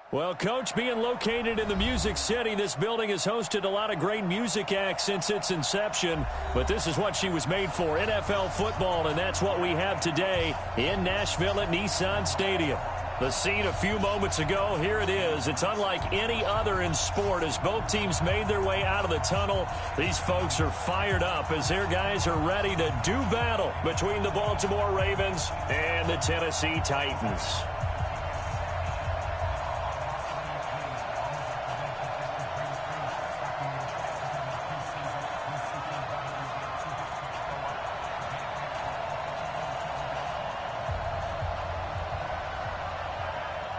Well, Coach, being located in the Music City, this building has hosted a lot of great music acts since its inception. But this is what she was made for, NFL football, and that's what we have today in Nashville at Nissan Stadium. The scene a few moments ago, here it is. It's unlike any other in sport as both teams made their way out of the tunnel. These folks are fired up as their guys are ready to do battle between the Baltimore Ravens and the Tennessee Titans.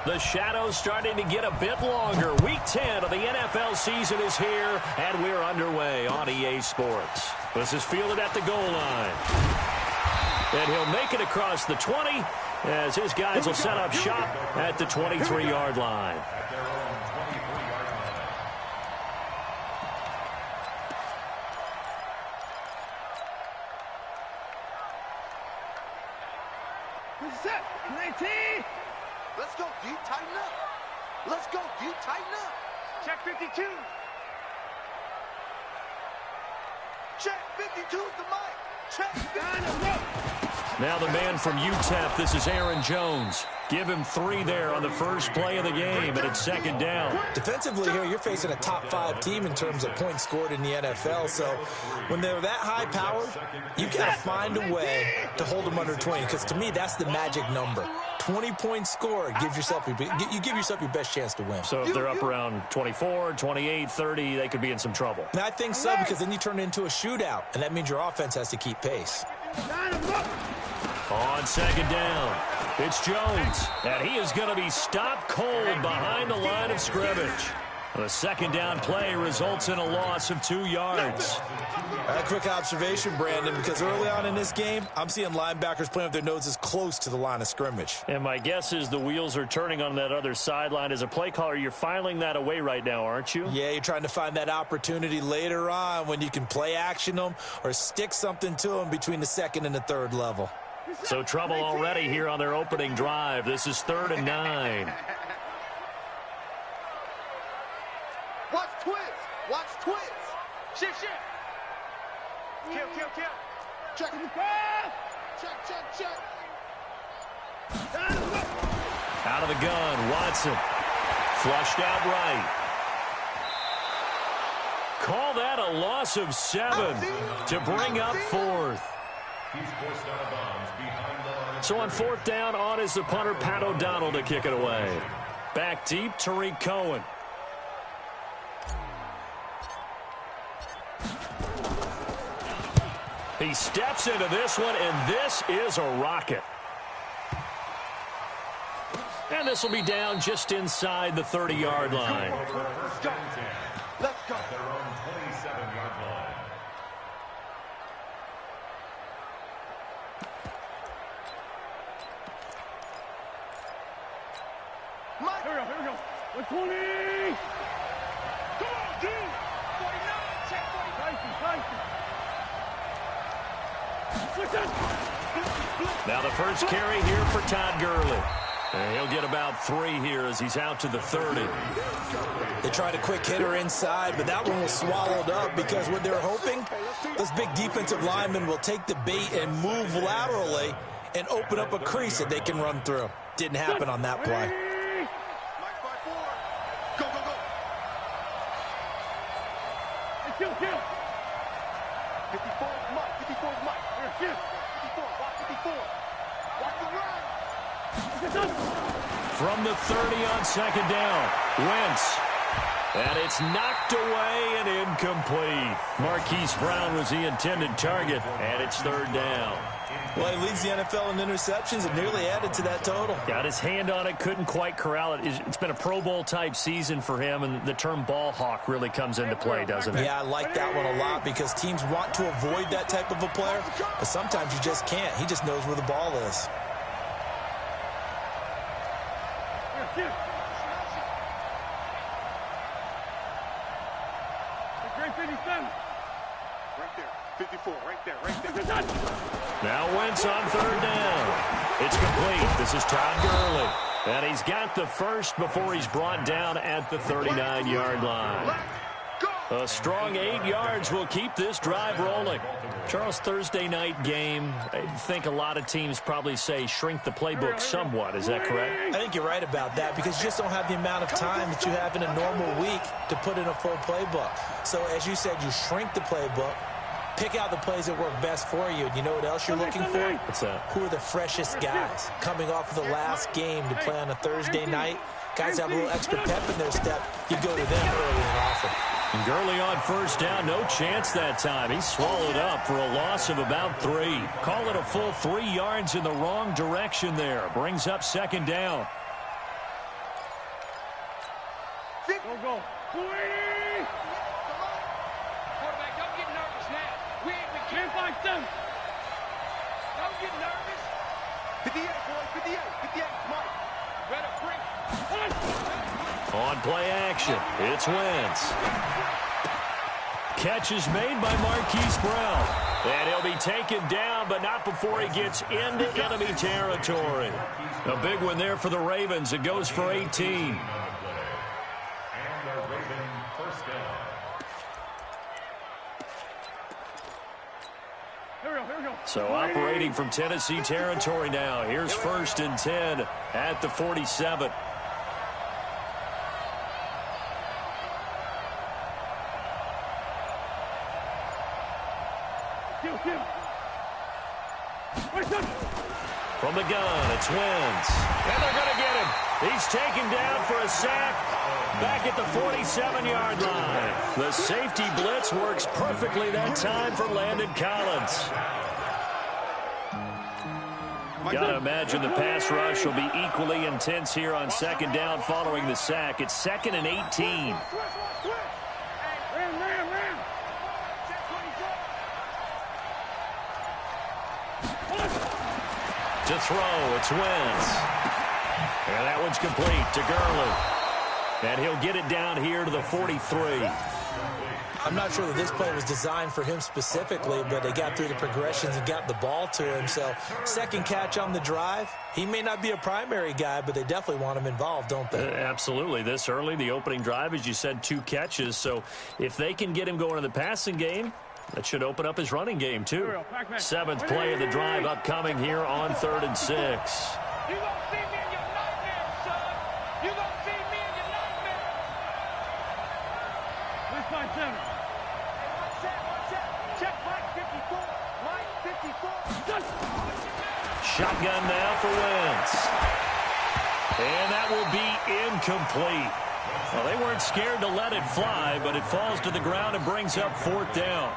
The shadow's starting to get a bit longer. Week 10 of the NFL season is here, and we're underway on EA Sports. This is fielded at the goal line. And he'll make it across the 20 as his guys will set up shop at the 23-yard line. Set, 19. Let's go, D. Tighten up. Let's go, D. Tighten up. Check 52. Check 52 is the mic. Check 52. Now the man from UTEP, this is Aaron Jones. Give him 3 there on the first play of the game, and it's second down. Defensively here, you're facing a top-5 team in terms of points scored in the NFL. So when they're that high-powered, you've got to find a way to hold them under 20, because to me, that's the magic number. 20 points scored, you give yourself your best chance to win. So if they're up around 24, 28, 30, they could be in some trouble. And I think so, because then you turn it into a shootout, and that means your offense has to keep pace. On second down, it's Jones, and he is going to be stopped cold behind the line of scrimmage. The second down play results in a loss of 2 yards. A quick observation, Brandon, because early on in this game, I'm seeing linebackers playing with their noses close to the line of scrimmage. And my guess is the wheels are turning on that other sideline. As a play caller, you're filing that away right now, aren't you? Yeah, you're trying to find that opportunity later on when you can play action them or stick something to them between the second and the third level. So trouble already here on their opening drive. This is 3rd and 9. Watch twist. Watch twist. Shit, shit. Kill, kill, kill. Check. Check, check, check. Out of the gun, Watson. Flushed out right. Call that a loss of 7 to bring up 4th. So on 4th down, on is the punter, Pat O'Donnell, to kick it away. Back deep, Tariq Cohen. He steps into this one, and this is a rocket. And this will be down just inside the 30-yard line. Let's go. Let's go. Mike. Here we go. 120. Come on, dude. 49. Check 49. Now the first carry here for Todd Gurley. And he'll get about 3 here as he's out to the 30. They tried a quick hitter inside, but that one was swallowed up because what they're hoping, those big defensive linemen will take the bait and move laterally and open up a crease that they can run through. Didn't happen on that play. Go, go, go. Kill, kill. 54 is Mike. 54 is Mike. 54. Watch 54. Watch the run. From the 30 on second down, Wentz. And it's knocked away and incomplete. Marquise Brown was the intended target, and it's 3rd down. Well, he leads the NFL in interceptions and nearly added to that total. Got his hand on it, couldn't quite corral it. It's been a Pro Bowl-type season for him, and the term ball hawk really comes into play, doesn't it? Yeah, I like that one a lot because teams want to avoid that type of a player, but sometimes you just can't. He just knows where the ball is. Right there. 54. Right there. Right there. Now Wentz on 3rd down. It's complete. This is Todd Gurley. And he's got the first before he's brought down at the 39-yard line. A strong 8 yards will keep this drive rolling. Charles, Thursday night game, I think a lot of teams probably say shrink the playbook somewhat. Is that correct? I think you're right about that because you just don't have the amount of time that you have in a normal week to put in a full playbook. So as you said, you shrink the playbook, pick out the plays that work best for you. And you know what else you're looking for? What's that? Who are the freshest guys coming off of the last game to play on a Thursday night? Guys have a little extra pep in their step. You go to them early and often. And Gurley on first down, no chance that time. He's swallowed up for a loss of about 3. Call it a full 3 yards in the wrong direction there. Brings up second down. Go. Quarterback, don't get nervous now. We can't fight them. Don't get nervous. 58, boys, 58, 58, Mike. Better break. On play action, it's Wentz. Catch is made by Marquise Brown. And he'll be taken down, but not before he gets into enemy territory. A big one there for the Ravens. It goes for 18. So operating from Tennessee territory now. Here's 1st and 10 at the 47. From the gun, it's Wentz. And they're going to get him. He's taken down for a sack back at the 47-yard line. The safety blitz works perfectly that time for Landon Collins. Got to imagine the pass rush will be equally intense here on second down following the sack. It's 2nd and 18. To throw, it's Wentz. And that one's complete to Gurley. And he'll get it down here to the 43. I'm not sure that this play was designed for him specifically, but they got through the progressions and got the ball to him. So, second catch on the drive. He may not be a primary guy, but they definitely want him involved, don't they? Absolutely. This early, the opening drive, as you said, 2 catches. So, if they can get him going in the passing game, that should open up his running game, too. 7th play of the drive upcoming here on 3rd and 6. You gonna see me in your nightmare, son. You gonna see me in your nightmare. Let's find center. Watch out. Check Mike 54. Mike 54. Shotgun now for Wentz. And that will be incomplete. Well, they weren't scared to let it fly, but it falls to the ground and brings up 4th down.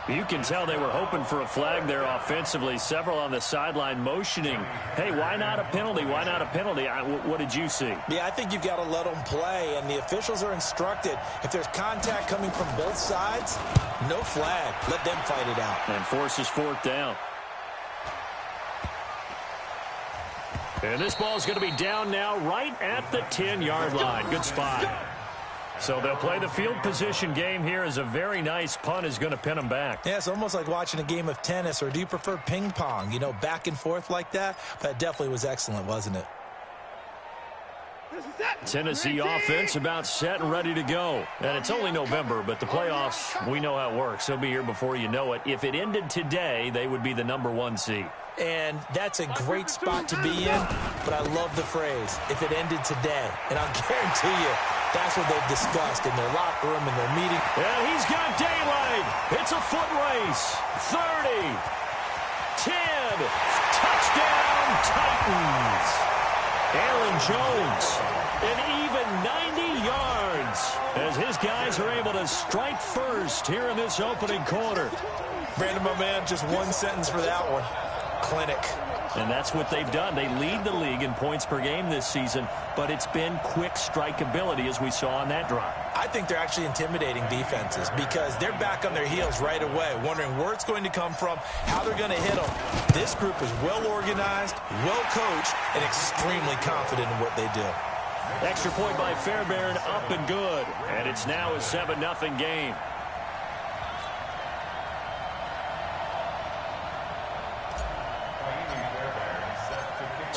You can tell they were hoping for a flag there offensively. Several on the sideline motioning, hey, why not a penalty? Why not a penalty? What did you see? Yeah, I think you've got to let them play, and the officials are instructed. If there's contact coming from both sides, no flag. Let them fight it out. And forces 4th down. And this ball's going to be down now right at the 10-yard line. Good spot. So they'll play the field position game here as a very nice punt is going to pin them back. Yeah, it's almost like watching a game of tennis, or do you prefer ping pong? You know, back and forth like that? That definitely was excellent, wasn't it? Tennessee offense about set and ready to go. And it's only November, but the playoffs, we know how it works. They'll be here before you know it. If it ended today, they would be the #1 seed. And that's a great spot to be in, but I love the phrase, if it ended today. And I'll guarantee you, that's what they've discussed in their locker room, in their meeting. And he's got daylight. It's a foot race. 30, 10, touchdown Titans. Aaron Jones, an even 90 yards as his guys are able to strike first here in this opening quarter. Brandon, my man, just one sentence for that one. Clinic. And that's what they've done. They lead the league in points per game this season, but it's been quick strikeability as we saw on that drive. I think they're actually intimidating defenses because they're back on their heels right away, wondering where it's going to come from, how they're going to hit them. This group is well organized, well coached, and extremely confident in what they do. Extra point by Fairbairn, up and good. And it's now a 7-0 game.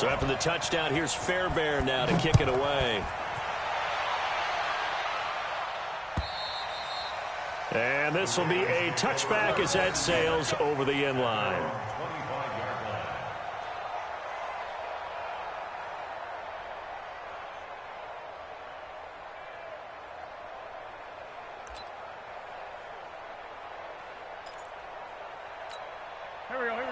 So after the touchdown, here's Fairbairn now to kick it away. And this will be a touchback as that sails over the end line.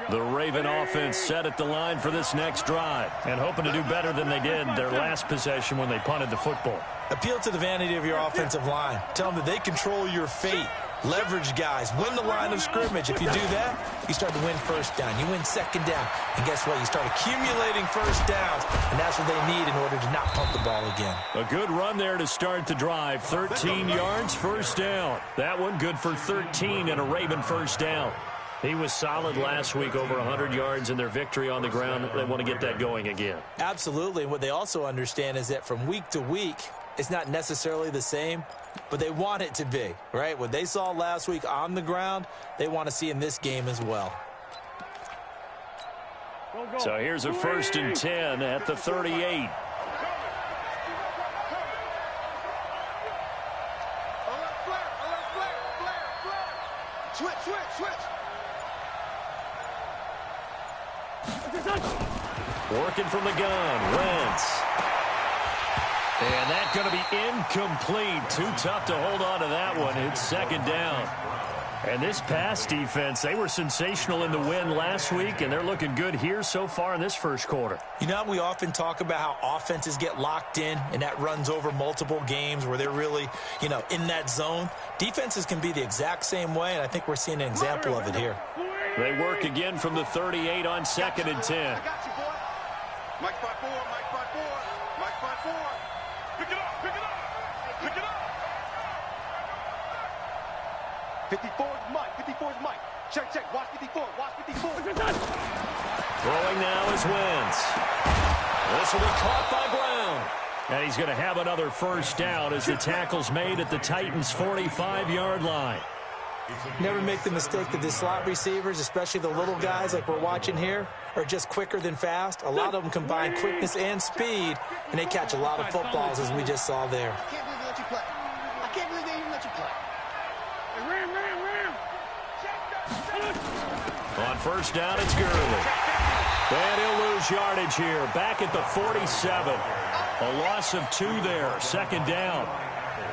The Raven offense set at the line for this next drive and hoping to do better than they did their last possession when they punted the football. Appeal to the vanity of your offensive line. Tell them that they control your fate. Leverage guys. Win the line of scrimmage. If you do that, you start to win first down. You win second down. And guess what? You start accumulating first downs, and that's what they need in order to not punt the ball again. A good run there to start the drive. 13 yards, first down. That one good for 13 and a Raven first down. He was solid last week, over 100 yards in their victory on the ground. They want to get that going again. Absolutely. And what they also understand is that from week to week, it's not necessarily the same, but they want it to be, right? What they saw last week on the ground, they want to see in this game as well. So here's a 1st and 10 at the 38. Working from the gun, Wentz. And that's going to be incomplete. Too tough to hold on to that one. It's second down. And this pass defense, they were sensational in the win last week, and they're looking good here so far in this first quarter. You know, we often talk about how offenses get locked in, and that runs over multiple games where they're really, in that zone. Defenses can be the exact same way, and I think we're seeing an example of it here. They work again from the 38 on 2nd and 10. I got you, boy. Mike front four, Mike front four, Mike front four. Pick it up, pick it up, pick it up. 54 is Mike, 54 is Mike. Check, check, watch 54, watch 54. Throwing now is Wentz. This will be caught by Brown. And he's going to have another first down as the tackle's made at the Titans' 45-yard line. Never make the mistake that the slot receivers, especially the little guys like we're watching here, are just quicker than fast. A lot of them combine quickness and speed, and they catch a lot of footballs, as we just saw there. I can't believe they let you play. I can't believe they even let you play. On first down, it's Gurley. And he'll lose yardage here. Back at the 47. A loss of 2 there. Second down.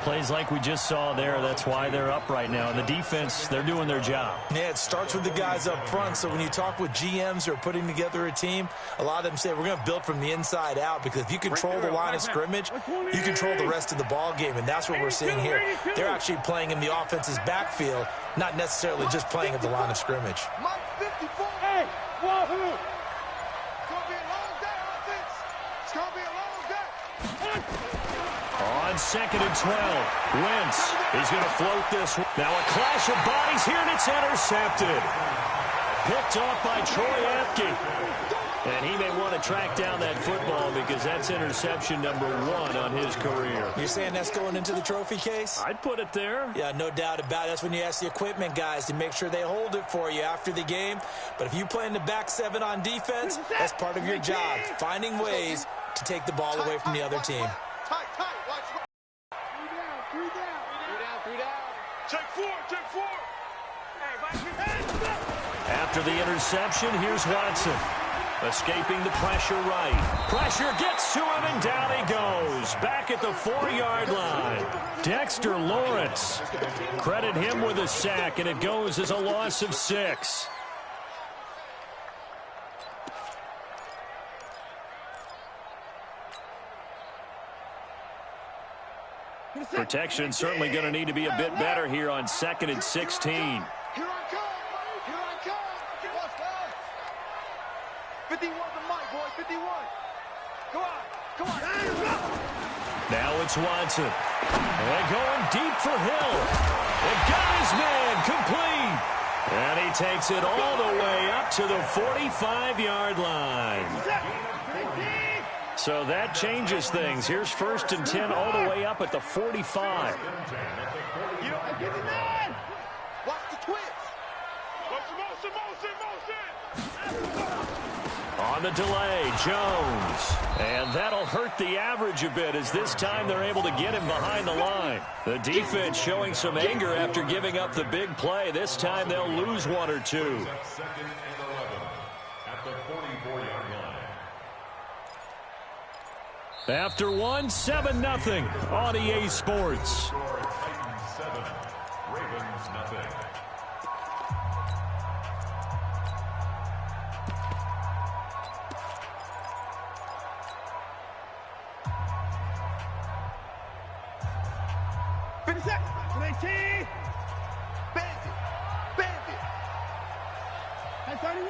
Plays like we just saw there. That's why they're up right now. And the defense, they're doing their job. Yeah, it starts with the guys up front. So when you talk with GMs who are putting together a team, a lot of them say we're going to build from the inside out, because if you control the line of scrimmage, you control the rest of the ball game. And that's what we're seeing here. They're actually playing in the offense's backfield, not necessarily just playing at the line of scrimmage. Mike 54. Hey, wahoo. It's going to be a long day, offense. It's going to be a long day. On 2nd and 12, Wentz is going to float this. Now a clash of bodies here, and it's intercepted. Picked off by Troy Apke. And he may want to track down that football, because that's interception number 1 on his career. You're saying that's going into the trophy case? I'd put it there. Yeah, no doubt about it. That's when you ask the equipment guys to make sure they hold it for you after the game. But if you play in the back 7 on defense, that's part of your job, finding ways to take the ball away from the other team. Tight, tight, watch. 3 down. Check 4, check 4. After the interception, here's Watson. Escaping the pressure right. Pressure gets to him, and down he goes. Back at the 4-yard line. Dexter Lawrence. Credit him with a sack, and it goes as a loss of 6. Protection certainly going to need to be a bit better here on 2nd and 16. Here I come. Here I come. Watch that. 51 to Mike, boy. 51. Come on. Come on. Now it's Watson. And going deep for Hill. It got his man complete. And he takes it all the way up to the 45-yard line. So that changes things. Here's 1st and 10 all the way up at the 45. Watch the twist. On On the delay, Jones. And that'll hurt the average a bit as this time they're able to get him behind the line. The defense showing some anger after giving up the big play. This time they'll lose one or two. Second and 11 at the 44-yard line. After one, 7-0 on EA Sports. Titans 7, Ravens nothing. Finish it. 20. Bandit. Bandit. At 31.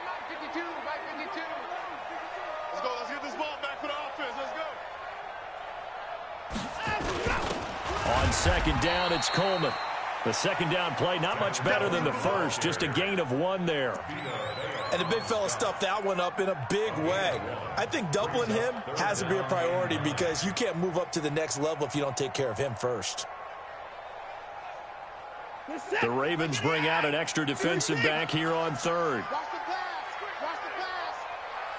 Mike 52. Mike 52. Let's go. Let's get this ball back for the offense. Let's go. On second down, it's Coleman. The second down play, not much better than the first. Just a gain of 1 there. And the big fella stuffed that one up in a big way. I think doubling him has to be a priority because you can't move up to the next level if you don't take care of him first. The Ravens bring out an extra defensive back here on third. Watch the pass. Watch the pass.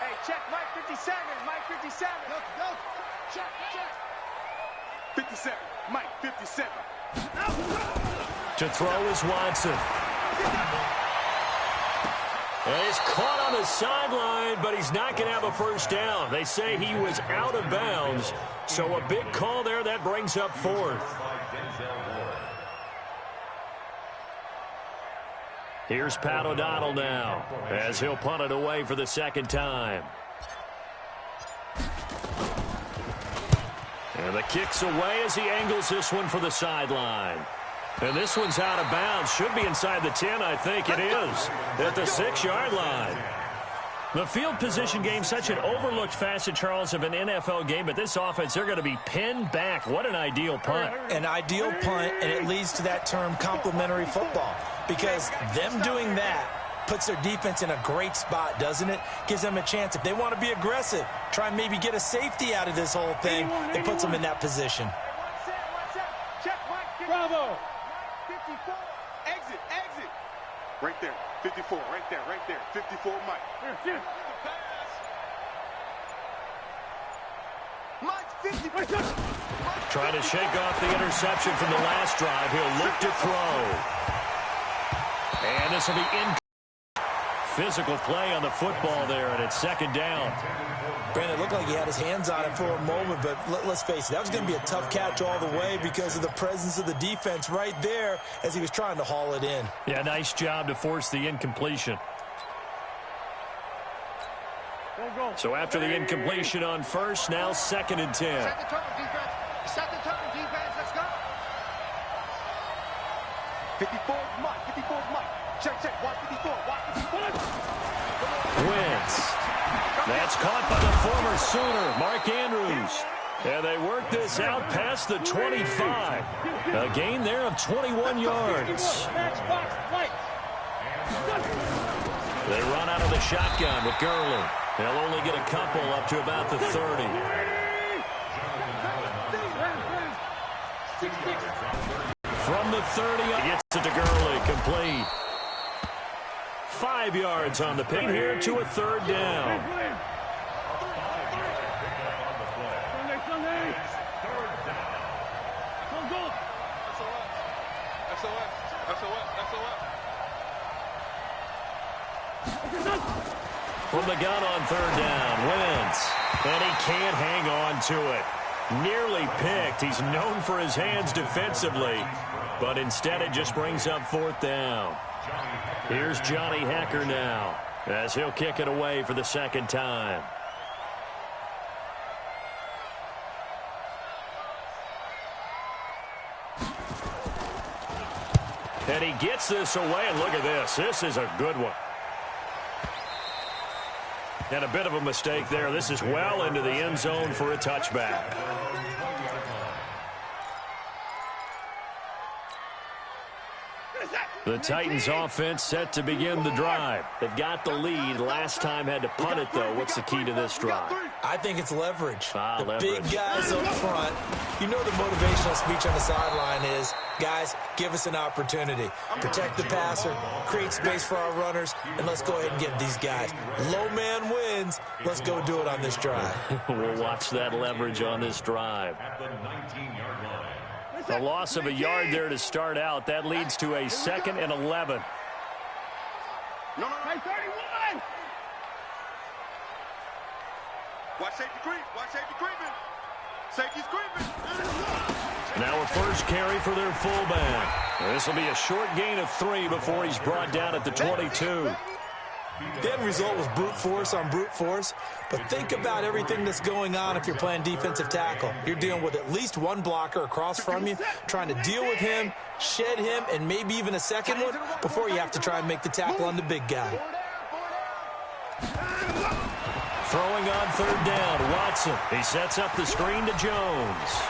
Hey, check Mike 57. Mike 57. Go. Check. 57. Mike 57. To throw is Watson. And he's caught on the sideline, but he's not going to have a first down. They say he was out of bounds, so a big call there that brings up fourth. Here's Pat O'Donnell now, as he'll punt it away for the second time. And the kick's away as he angles this one for the sideline. And this one's out of bounds. Should be inside the 10, I think it is, at the 6-yard line. The field position game, such an overlooked facet, Charles, of an NFL game. But this offense, they're going to be pinned back. What an ideal punt. An ideal punt, and it leads to that term complementary football. Because them doing that puts their defense in a great spot, doesn't it? Gives them a chance. If they want to be aggressive, try and maybe get a safety out of this whole thing, it puts them in that position. Check Mike. Bravo. 54. Exit. Right there. 54. Right there. 54 Mike. Mike 54. Trying to shake off the interception from the last drive. He'll look to throw. And this will be in. Physical play on the football there, and it's second down. Brandon, it looked like he had his hands on it for a moment, but let's face it, that was going to be a tough catch all the way because of the presence of the defense right there as he was trying to haul it in. Yeah, nice job to force the incompletion. So after the incompletion on first, now 2nd and 10. Set the tone, defense. Set the tone, defense. Let's go. 54 Mike. 54 Mike. Check. Watch 54. Wins. That's caught by the former Sooner, Mark Andrews. And they work this out past the 25. A gain there of 21 yards. They run out of the shotgun with Gurley. They'll only get a couple up to about the 30. From the 30, he gets it to Gurley, complete. 5 yards on the pin here to a third down. From the gun on third down, Wentz. And he can't hang on to it. Nearly picked. He's known for his hands defensively, but instead it just brings up fourth down. Here's Johnny Hecker now, as he'll kick it away for the second time. And he gets this away, and look at this. This is a good one. And a bit of a mistake there. This is well into the end zone for a touchback. The Titans offense set to begin the drive. They've got the lead. Last time had to punt it, though. What's the key to this drive? I think it's leverage. Leverage. Big guys up front. You know the motivational speech on the sideline is, guys, give us an opportunity. Protect the passer, create space for our runners, and let's go ahead and get these guys. Low man wins. Let's go do it on this drive. We'll watch that leverage on this drive. At the 19-yard line. A loss of a yard there to start out. That leads to a 2nd and 11. No. Hey, 31! Watch safety creep. Watch safety creeping. Safety's creeping. Now a first carry for their fullback. This will be a short gain of 3 before he's brought down at the 22. The end result was brute force on brute force, but think about everything that's going on if you're playing defensive tackle. You're dealing with at least one blocker across from you, trying to deal with him, shed him, and maybe even a second one before you have to try and make the tackle on the big guy. Throwing on 3rd down, Watson. He sets up the screen to Jones.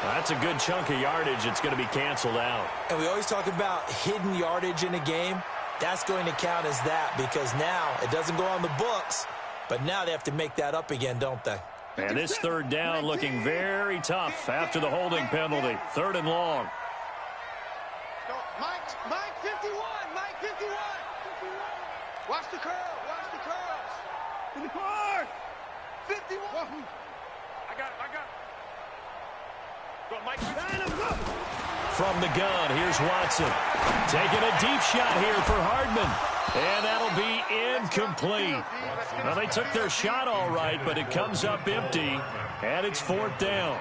That's a good chunk of yardage. It's going to be canceled out. And we always talk about hidden yardage in a game. That's going to count as that because now it doesn't go on the books, but now they have to make that up again, don't they? And this 3rd down looking very tough after the holding penalty. 3rd and long. Mike 51. Mike 51. Watch the curl. Watch the curls. In the car. 51. I got it. Go, Mike. From the gun, here's Watson. Taking a deep shot here for Hardman. And that'll be incomplete. Well, they took their shot all right, but it comes up empty. And it's 4th down.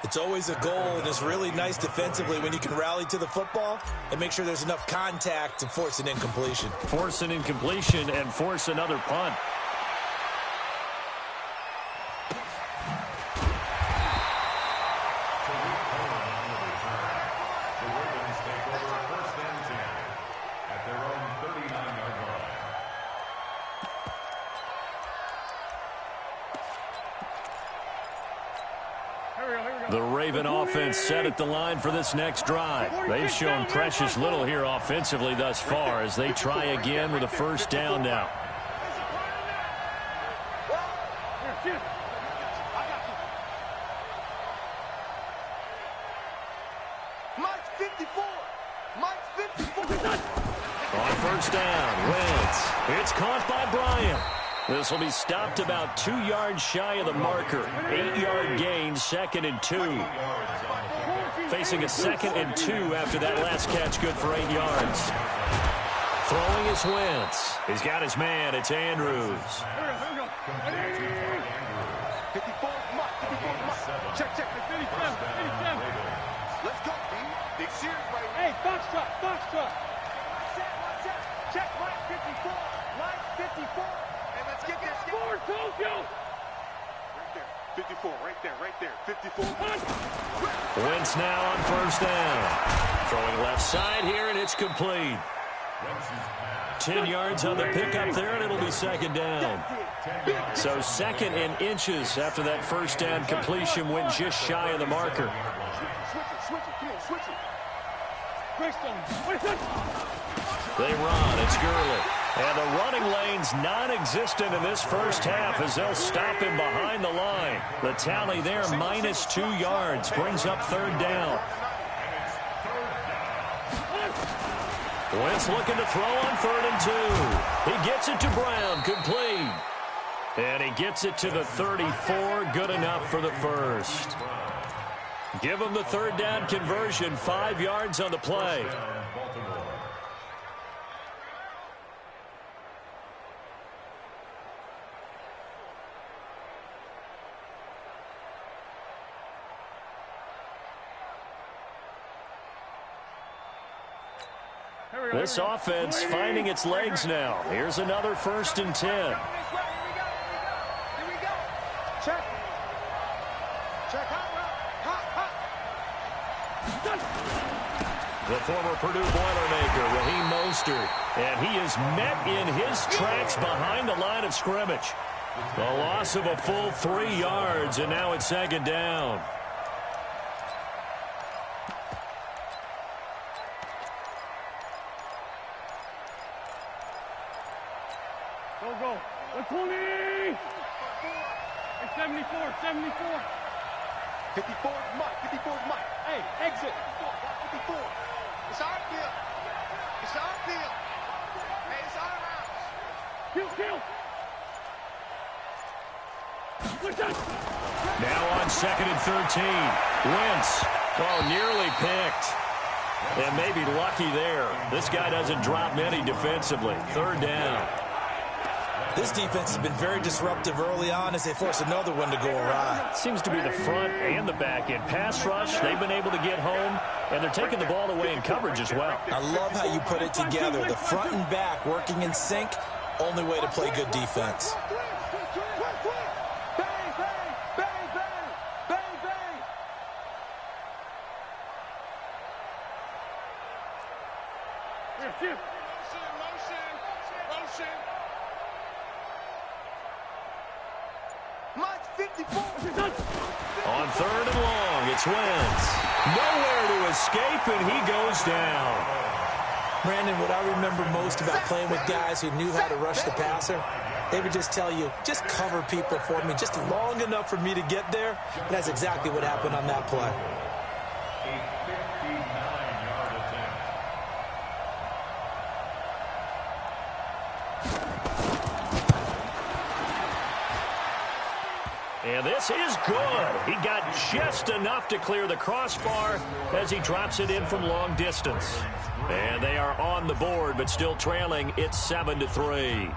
It's always a goal, and it's really nice defensively when you can rally to the football and make sure there's enough contact to force an incompletion. Force an incompletion and force another punt. The Raven offense set at the line for this next drive. They've shown precious little here offensively thus far as they try again with a 1st down now. Mike 54. Mike 54. On 1st down, Wentz. It's caught by Bryant. This will be stopped about 2 yards shy of the marker. 8-yard gain, 2nd and 2. Facing a 2nd and 2 after that last catch, good for 8 yards. Throwing is Wentz. He's got his man. It's Andrews. 54. Check. Let's go, B. Big series right here. Hey, box truck. Check Mike 54. Mike 54. And let's get this. Four, Tokyo. Right there. 54. Right there. 54. Wentz now on 1st down. Throwing left side here, and it's complete. 10 yards on the pickup there, and it'll be 2nd down. So 2nd and inches after that 1st down completion went just shy of the marker. Switch it. They run. It's Gurley. And the running lane's non-existent in this 1st half as they'll stop him behind the line. The tally there, minus 2 yards, brings up 3rd down. Wentz looking to throw on 3rd and 2. He gets it to Brown, complete. And he gets it to the 34, good enough for the 1st. Give him the 3rd down conversion, 5 yards on the play. This offense finding its legs now. Here's another 1st and 10. Here we go. Check. The former Purdue Boilermaker, Raheem Mostert. And he is met in his tracks behind the line of scrimmage. The loss of a full 3 yards, and now it's second down. Go. 120. It's 74. 54 is Mike. 54 is Mike. Hey, exit. 54. It's our deal. It's our deal. Hey, it's our house. Kill. Now on 2nd and 13. Wentz. Oh, nearly picked. And maybe lucky there. This guy doesn't drop many defensively. 3rd down. This defense has been very disruptive early on as they force another one to go awry. Seems to be the front and the back end. Pass rush, they've been able to get home, and they're taking the ball away in coverage as well. I love how you put it together. The front and back working in sync, only way to play good defense. Motion. Mike's 54. On 3rd and long, it's Wentz. Nowhere to escape, and he goes down. Brandon, what I remember most about playing with guys who knew how to rush the passer, they would just tell you, just cover people for me just long enough for me to get there. And that's exactly what happened on that play. And this is good. He got just enough to clear the crossbar as he drops it in from long distance. And they are on the board, but still trailing. It's 7-3.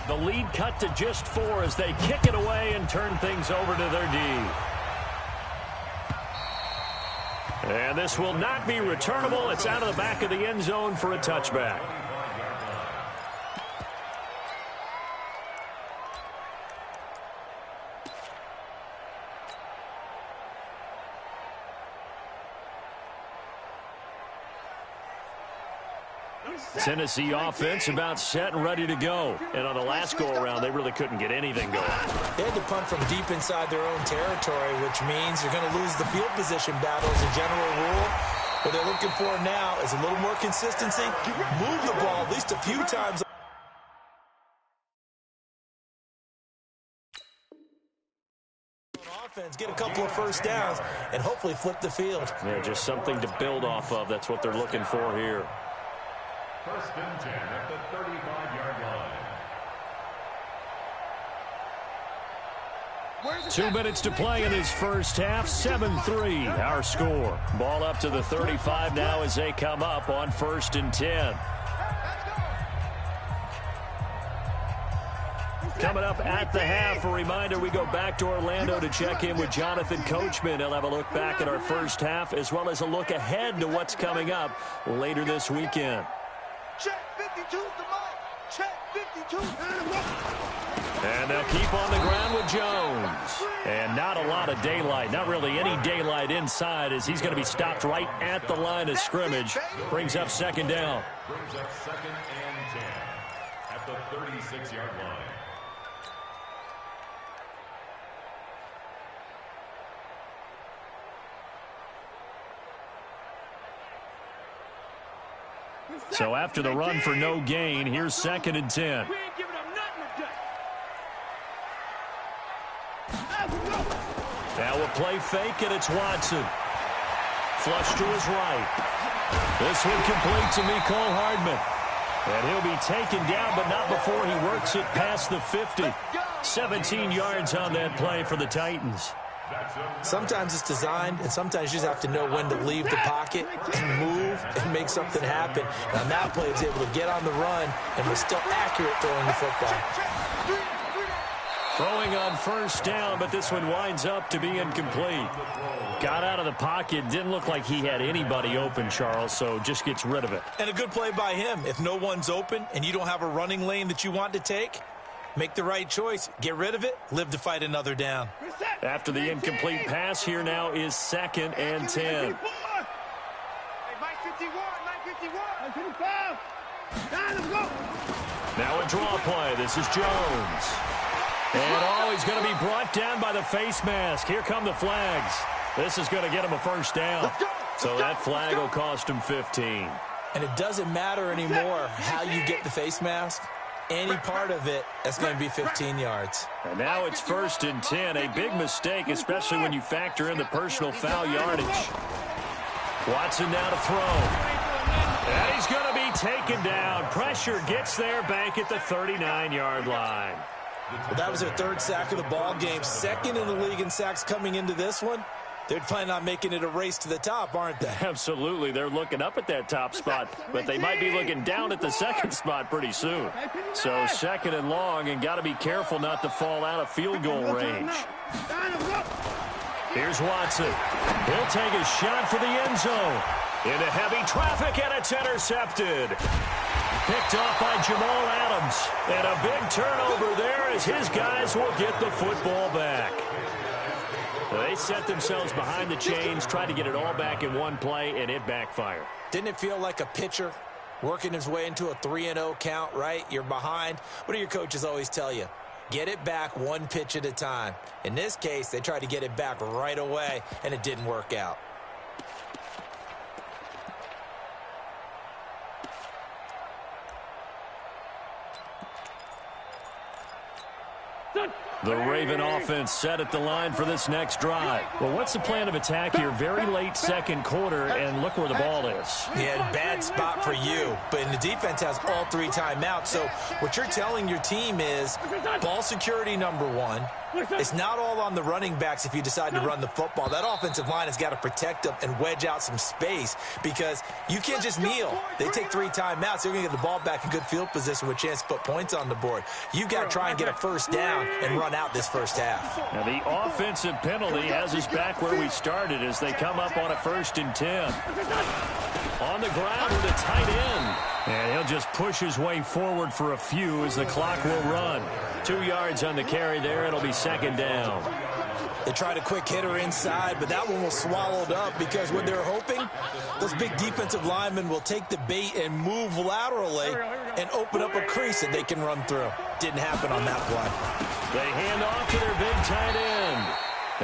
The lead cut to just 4 as they kick it away and turn things over to their D. And this will not be returnable. It's out of the back of the end zone for a touchback. Tennessee offense about set and ready to go. And on the last go-around, they really couldn't get anything going. They had to punt from deep inside their own territory, which means you're going to lose the field position battle as a general rule. What they're looking for now is a little more consistency. Move the ball at least a few times. Offense, get a couple of first downs, and hopefully flip the field. Yeah, just something to build off of. That's what they're looking for here. 1st and 10 at the 35-yard line. 2 minutes to play in this first half. 7-3 our score. Ball up to the 35 now as they come up on 1st and 10. Coming up at the half, a reminder, we go back to Orlando to check in with Jonathan Coachman. He'll have a look back at our first half as well as a look ahead to what's coming up later this weekend. Check 52 to Mike. Check 52. And they'll keep on the ground with Jones. And not a lot of daylight, not really any daylight inside as he's going to be stopped right at the line of scrimmage. Brings up 2nd down. Brings up 2nd and 10 at the 36-yard line. So after the run for no gain, here's 2nd and 10. We ain't giving up nothing today. Now a play fake, and it's Watson. Flush to his right. This one complete to Mecole Hardman. And he'll be taken down, but not before he works it past the 50. 17 yards on that play for the Titans. Sometimes it's designed, and sometimes you just have to know when to leave the pocket and move and make something happen. And on that play, he was able to get on the run and was still accurate throwing the football. Throwing on 1st down, but this one winds up to be incomplete. Got out of the pocket, didn't look like he had anybody open, Charles, so just gets rid of it. And a good play by him. If no one's open and you don't have a running lane that you want to take, make the right choice. Get rid of it, live to fight another down. Reset. After the incomplete pass, here now is 2nd and 10. Hey, Mike 51, Mike 51. Let's go. Now a draw play. This is Jones. And, he's going to be brought down by the face mask. Here come the flags. This is going to get him a first down. So that flag will cost him 15. And it doesn't matter anymore how you get the face mask. Any part of it, that's going to be 15 yards. And now it's 1st and 10. A big mistake, especially when you factor in the personal foul yardage. Watson now to throw. And he's going to be taken down. Pressure gets there back at the 39-yard line. Well, that was their 3rd sack of the ball game. 2nd in the league in sacks coming into this one. They're planning on making it a race to the top, aren't they? Absolutely. They're looking up at that top spot, but they might be looking down at the 2nd spot pretty soon. So 2nd and long, and got to be careful not to fall out of field goal range. Here's Watson. He'll take a shot for the end zone. Into heavy traffic, and it's intercepted. Picked off by Jamal Adams. And a big turnover there as his guys will get the football back. They set themselves behind the chains, tried to get it all back in one play, and it backfired. Didn't it feel like a pitcher working his way into a 3-0 count, right? You're behind. What do your coaches always tell you? Get it back one pitch at a time. In this case, they tried to get it back right away, and it didn't work out. The Raven offense set at the line for this next drive. Well, what's the plan of attack here? Very late 2nd quarter, and look where the ball is. Yeah, bad spot for you. But the defense has all 3 timeouts. So what you're telling your team is ball security #1. It's not all on the running backs if you decide to run the football. That offensive line has got to protect them and wedge out some space because you can't just kneel. They take 3 timeouts. They're going to get the ball back in good field position with a chance to put points on the board. You've got to try and get a first down and run out this first half. Now the offensive penalty has us back where we started as they come up on a 1st and 10. On the ground with a tight end. And he'll just push his way forward for a few as the clock will run. 2 yards on the carry there. It'll be 2nd down. They tried a quick hitter inside, but that one was swallowed up because what they're hoping, those big defensive linemen will take the bait and move laterally and open up a crease that they can run through. Didn't happen on that play. They hand off to their big tight end.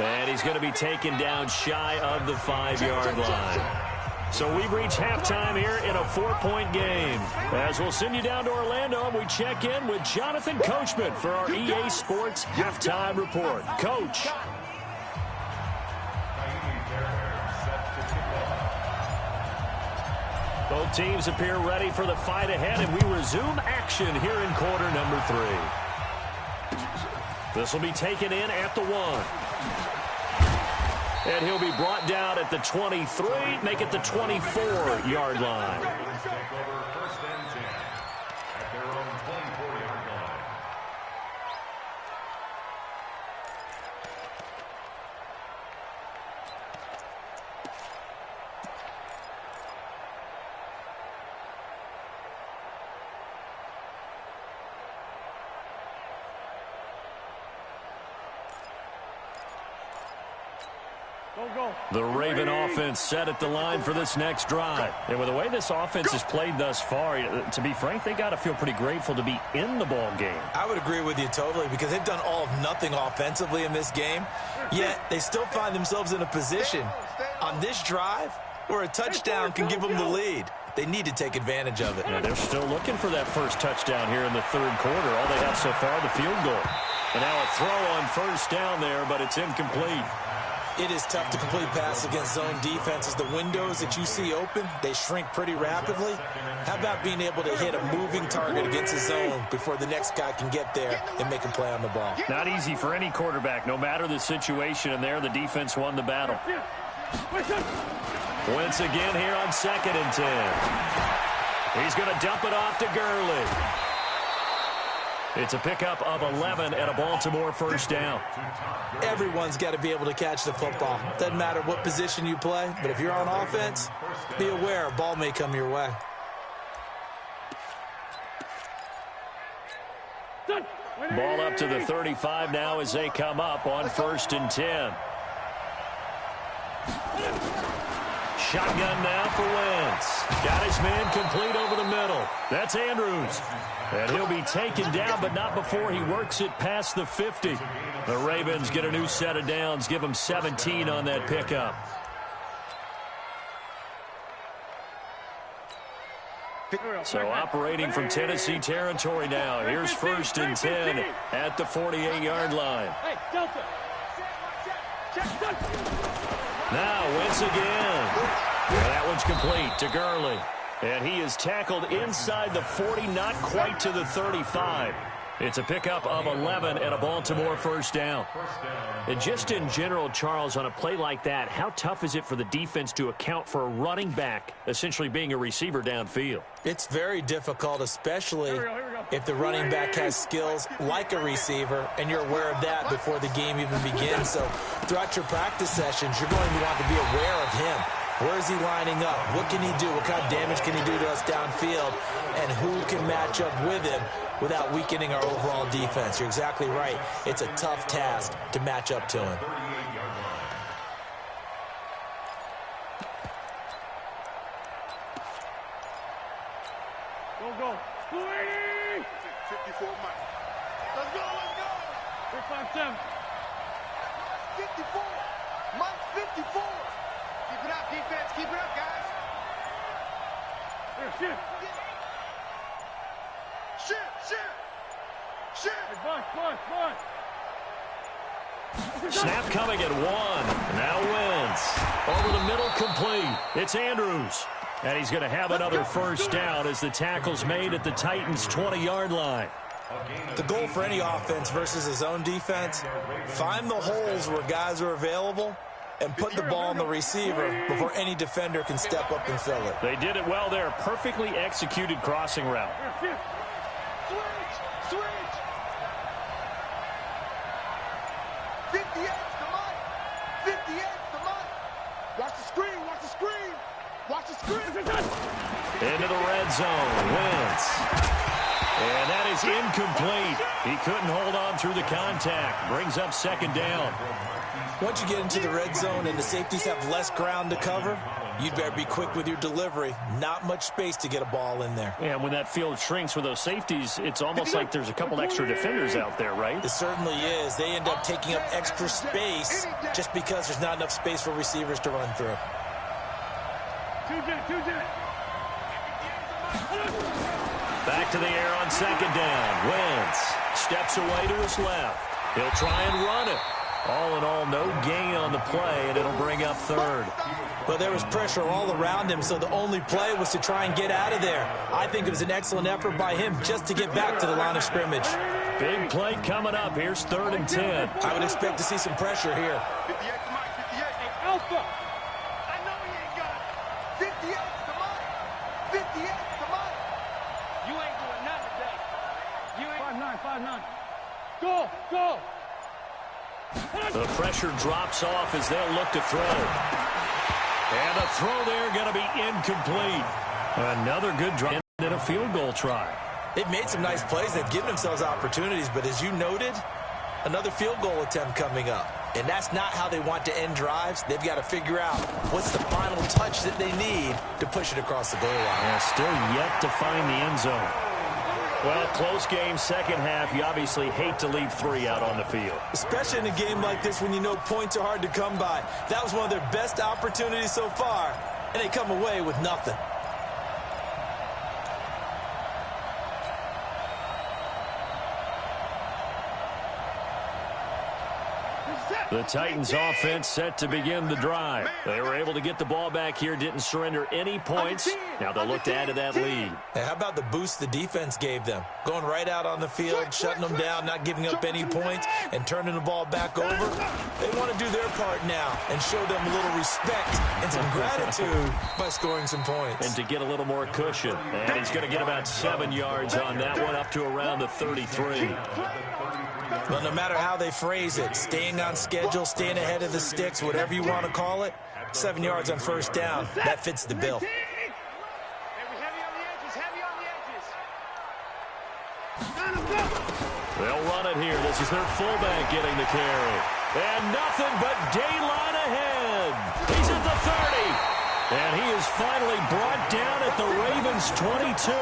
And he's going to be taken down shy of the 5-yard line. So we've reached halftime here in a 4-point game. As we'll send you down to Orlando, and we check in with Jonathan Coachman for our EA Sports Halftime Report. Coach. Both teams appear ready for the fight ahead, and we resume action here in quarter number 3. This will be taken in at the 1. And he'll be brought down at the 23, make it the 24-yard line. The Raven offense set at the line for this next drive. And with the way this offense has played thus far, to be frank, they got to feel pretty grateful to be in the ball game. I would agree with you totally because they've done all of nothing offensively in this game, yet they still find themselves in a position on this drive where a touchdown can give them the lead. They need to take advantage of it. Yeah, they're still looking for that first touchdown here in the 3rd quarter. All they have so far, the field goal. And now a throw on 1st down there, but it's incomplete. It is tough to complete pass against zone defenses. The windows that you see open, they shrink pretty rapidly. How about being able to hit a moving target against a zone before the next guy can get there and make a play on the ball? Not easy for any quarterback, no matter the situation. And there, the defense won the battle. Once again here on 2nd and 10. He's going to dump it off to Gurley. It's a pickup of 11 and a Baltimore first down. Everyone's got to be able to catch the football. Doesn't matter what position you play, but if you're on offense, be aware a ball may come your way. Ball up to the 35 now as they come up on 1st and 10. Shotgun now for Wentz. Got his man complete over the middle. That's Andrews. And he'll be taken down, but not before he works it past the 50. The Ravens get a new set of downs, give them 17 on that pickup. So operating from Tennessee territory now. Here's 1st and 10 at the 48-yard line. Now Wentz again. And that one's complete to Gurley. And he is tackled inside the 40, not quite to the 35. It's a pickup of 11 and a Baltimore 1st down. And just in general, Charles, on a play like that, how tough is it for the defense to account for a running back essentially being a receiver downfield? It's very difficult, especially if the running back has skills like a receiver, and you're aware of that before the game even begins. So throughout your practice sessions, you're going to want to be aware of him. Where is he lining up? What can he do? What kind of damage can he do to us downfield? And who can match up with him without weakening our overall defense? You're exactly right. It's a tough task to match up to him. Go. 54 Mike. Let's go. 357. 54. Mike 54. Keep it up, defense. Keep it up, guys. Here, Shit. Boy. Snap coming at 1. Now Wentz. Over the middle, complete. It's Andrews. And he's going to have another 1st down as the tackle's made at the Titans' 20-yard line. The goal for any offense versus his own defense, find the holes where guys are available and put the ball on the receiver before any defender can step up and fill it. They did it well there. Perfectly executed crossing route. Switch. 58 to Mike. 58 to Mike. Watch the screen. Into the red zone. Wentz. And that is incomplete. He couldn't hold on through the contact. Brings up 2nd down. Once you get into the red zone and the safeties have less ground to cover, you'd better be quick with your delivery. Not much space to get a ball in there. And when that field shrinks with those safeties, it's almost like there's a couple extra defenders out there, right? It certainly is. They end up taking up extra space just because there's not enough space for receivers to run through. Back to the air on 2nd down. Wentz steps away to his left. He'll try and run it. All in all, no gain on the play, and it'll bring up 3rd. Well, there was pressure all around him, so the only play was to try and get out of there. I think it was an excellent effort by him just to get back to the line of scrimmage. Big play coming up. Here's 3rd and 10. I would expect to see some pressure here. 58 to Mike. 58. Alpha. I know he ain't got it. 58 to Mike. 58 to Mike. You ain't doing nothing today. You ain't 5'9". Go. The pressure drops off as they'll look to throw. And the throw there going to be incomplete. Another good drive and a field goal try. They've made some nice plays. They've given themselves opportunities, but as you noted, another field goal attempt coming up. And that's not how they want to end drives. They've got to figure out what's the final touch that they need to push it across the goal line. Yeah, still yet to find the end zone. Well, close game, 2nd half. You obviously hate to leave 3 out on the field. Especially in a game like this when you know points are hard to come by. That was one of their best opportunities so far, and they come away with nothing. The Titans offense set to begin the drive. They were able to get the ball back here, didn't surrender any points. Now they'll look to add to that lead. Hey, how about the boost the defense gave them? Going right out on the field, shutting them down, not giving up any points, and turning the ball back over. They want to do their part now and show them a little respect and some gratitude by scoring some points. And to get a little more cushion. And he's going to get about 7 yards on that one, up to around the 33. Well, no matter how they phrase it, staying on schedule, staying ahead of the sticks, whatever you want to call it, 7 yards on 1st down, that fits the bill. Heavy on the edges. They'll run it here. This is their fullback getting the carry. And nothing but daylight ahead. He's at the 30. And he is finally brought down at the Ravens' 22.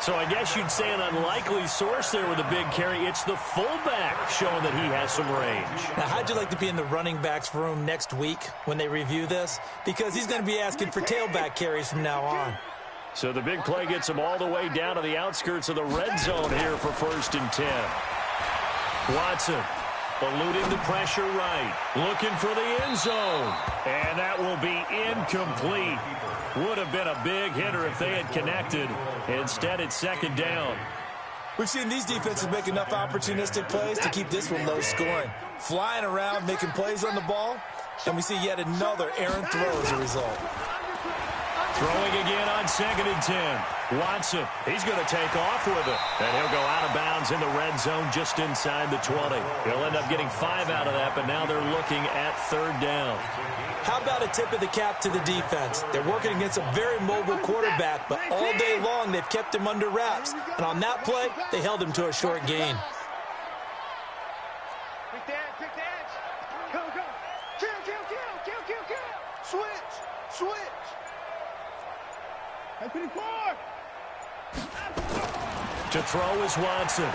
So I guess you'd say an unlikely source there with a big carry. It's the fullback showing that he has some range. Now, how'd you like to be in the running backs room next week when they review this? Because he's going to be asking for tailback carries from now on. So the big play gets him all the way down to the outskirts of the red zone here for 1st and 10. Watson eluding the pressure right. Looking for the end zone. And that will be incomplete. Would have been a big hitter if they had connected. Instead, it's 2nd down. We've seen these defenses make enough opportunistic plays to keep this one low scoring. Flying around, making plays on the ball, and we see yet another errant throw as a result. Throwing again on 2nd and 10. Watson, he's going to take off with it. And he'll go out of bounds in the red zone just inside the 20. He'll end up getting 5 out of that, but now they're looking at 3rd down. How about a tip of the cap to the defense? They're working against a very mobile quarterback, but all day long they've kept him under wraps. And on that play, they held him to a short gain. Pick the edge. Go. Kill. Switch. That's 24. To throw is Watson.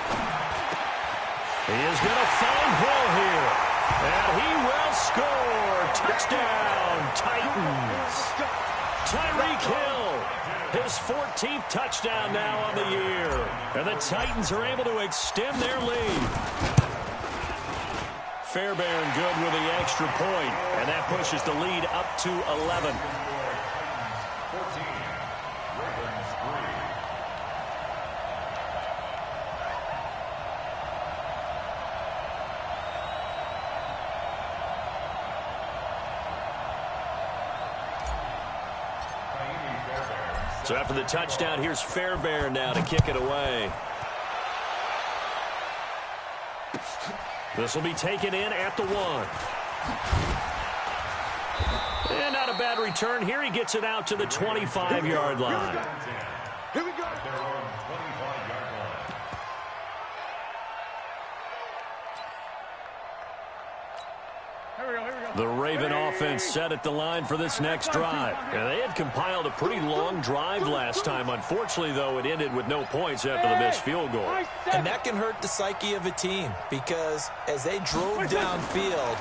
He is going to find Hill here. And he will score. Touchdown, Titans. Tyreek Hill, his 14th touchdown now on the year. And the Titans are able to extend their lead. Fairbairn good with the extra point. And that pushes the lead up to 11. 14, Ravens 3. So after the touchdown, here's Fairbairn now to kick it away. This will be taken in at the 1. And not a bad return. Here he gets it out to the 25-yard line. Here we go. The Raven offense set at the line for this next drive. And they had compiled a pretty long drive last time. Unfortunately, though, it ended with no points after the missed field goal. And that can hurt the psyche of a team because as they drove downfield,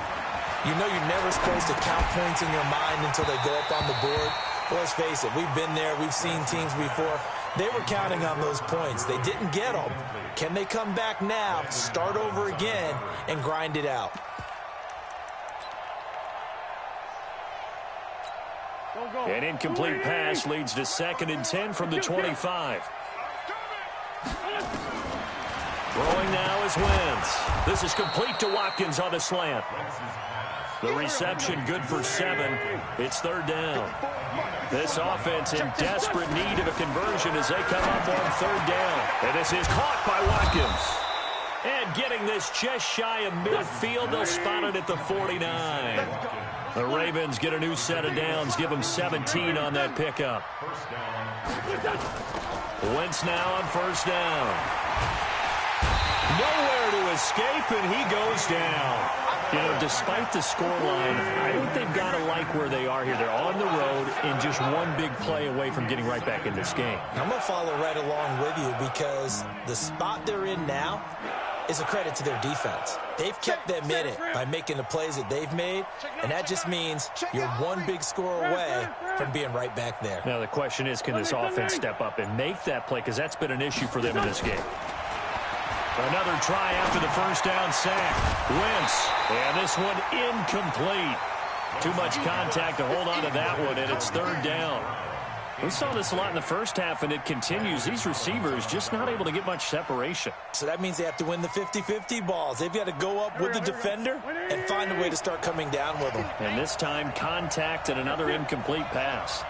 you know you're never supposed to count points in your mind until they go up on the board. Well, let's face it, we've been there. We've seen teams before. They were counting on those points. They didn't get them. Can they come back now, start over again, and grind it out? An incomplete pass leads to 2nd and 10 from the 25. Throwing now is Wentz. This is complete to Watkins on the slant. The reception good for 7. It's 3rd down. This offense in desperate need of a conversion as they come up on 3rd down. And this is caught by Watkins. And getting this just shy of midfield, they'll spot it at the 49. The Ravens get a new set of downs, give them 17 on that pickup. Wentz now on 1st down. Nowhere to escape, and he goes down. You know, despite the scoreline, I think they've got to like where they are here. They're on the road and just one big play away from getting right back in this game. I'm going to follow right along with you because the spot they're in now is a credit to their defense. They've kept them in it by making the plays that they've made, and that just means you're one big score away from being right back there. Now the question is, can this offense step up and make that play? Because that's been an issue for them in this game. Another try after the 1st down sack. Wentz, and this one incomplete. Too much contact to hold on to that one, and it's 3rd down. We saw this a lot in the first half, and it continues. These receivers just not able to get much separation. So that means they have to win the 50-50 balls. They've got to go up with the defender and find a way to start coming down with them. And this time, contact and another incomplete pass.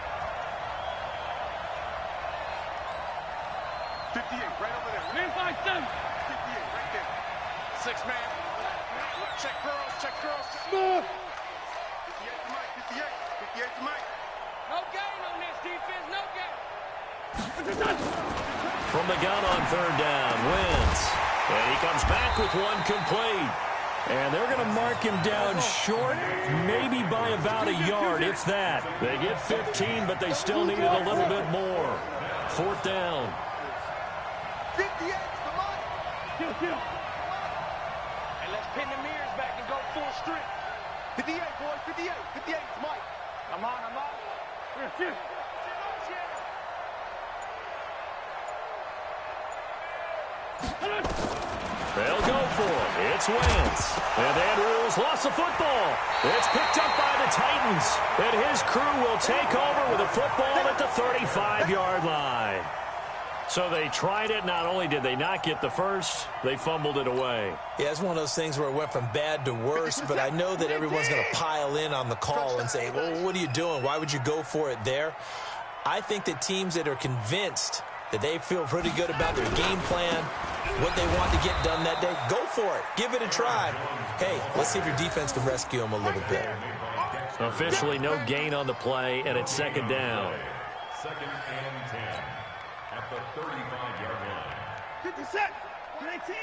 58, right over there. 58, right there. 6 man. Check girls. 58 to Mike. 58 to Mike. No gain on this defense, no gain. From the gun on third down, Wentz. And he comes back with one complete. And they're going to mark him down short, maybe by about a yard, if that. They get 15, but they still needed a little bit more. Fourth down. 58, come on. And let's pin the mirrors back and go full strip. 58, boys, 58, 58, it's Mike. I'm on. They'll go for it. It's Wentz. And Andrews lost the football. It's picked up by the Titans. And his crew will take over with a football at the 35-yard line. So they tried it. Not only did they not get the first, they fumbled it away. Yeah, it's one of those things where it went from bad to worse, but I know that everyone's going to pile in on the call and say, well, what are you doing? Why would you go for it there? I think that teams that are convinced that they feel pretty good about their game plan, what they want to get done that day, go for it. Give it a try. Hey, let's see if your defense can rescue them a little bit. Officially no gain on the play, and it's second down. Second and 10 at the 35-yard line. 50 set, 19.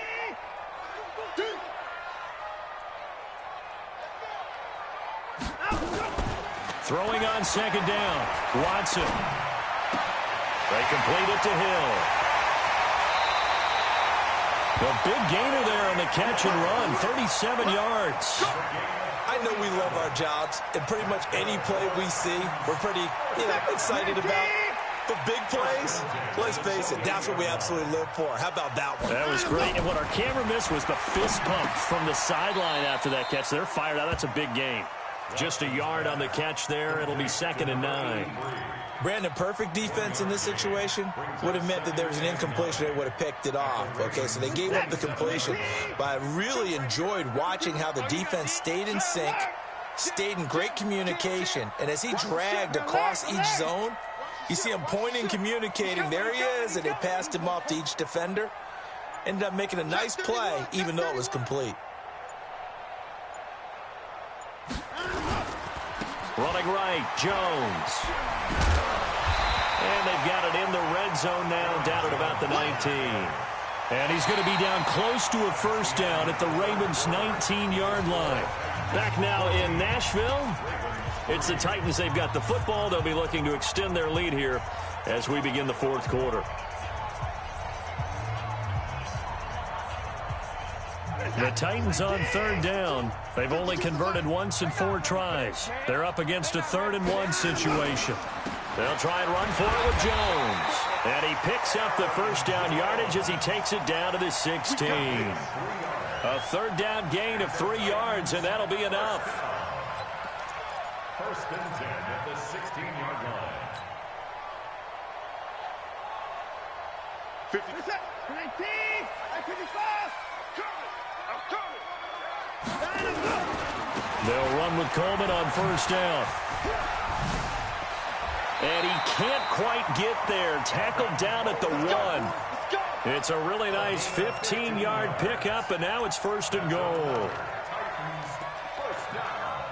Throwing on second down, Watson. They complete it to Hill. The big gainer there on the catch and run, 37 yards. I know we love our jobs, and pretty much any play we see, we're pretty, excited about. But big plays, let's face it, that's what we absolutely live for. How about that one? That was great. And what our camera missed was the fist pump from the sideline after that catch. They're fired out. That's a big game. Just a yard on the catch there. It'll be second and 9. Brandon, perfect defense in this situation would have meant that there was an incompletion. They would have picked it off. Okay, so they gave up the completion. But I really enjoyed watching how the defense stayed in sync, stayed in great communication. And as he dragged across each zone, you see him pointing, communicating. There he is, and they passed him off to each defender. Ended up making a nice play, even though it was complete. Running right, Jones. And they've got it in the red zone now, down at about the 19. And he's going to be down close to a first down at the Ravens' 19-yard line. Back now in Nashville. It's the Titans. They've got the football. They'll be looking to extend their lead here as we begin the fourth quarter. The Titans on third down. They've only converted once in 4 tries. They're up against a 3rd-and-1 situation. They'll try and run for it with Jones. And he picks up the first down yardage as he takes it down to the 16. A 3rd down gain of 3 yards, and that'll be enough. First and 10 at the 16-yard line. 50 set, 19, 55. They'll run with Coleman on first down. And he can't quite get there. Tackled down at the 1. It's a really nice 15-yard pickup, and now it's first and goal. First down.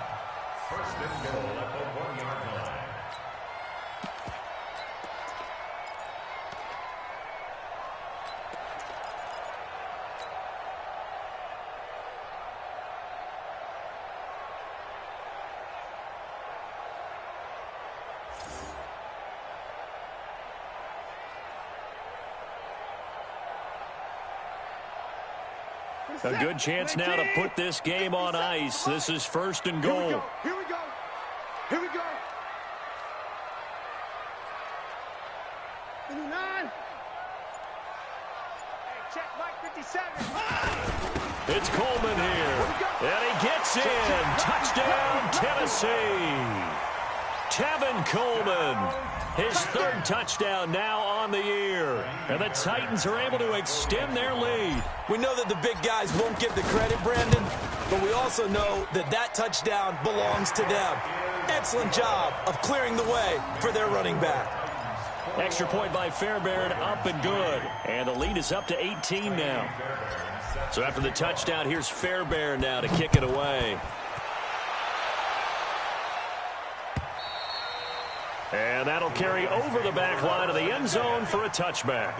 First and goal at the 1-yard line. A good chance now to put this game on ice. This is first and goal. Here we go. Here we go. 59. Hey, check Mike 57. It's Coleman here. And he gets in. Touchdown, Tennessee. Tevin Coleman. His 3rd touchdown now on the year. And the Titans are able to extend their lead. We know that the big guys won't get the credit, Brandon, but we also know that that touchdown belongs to them. Excellent job of clearing the way for their running back. Extra point by Fairbairn, up and good. And the lead is up to 18 now. So after the touchdown, here's Fairbairn now to kick it away. And that'll carry over the back line of the end zone for a touchback.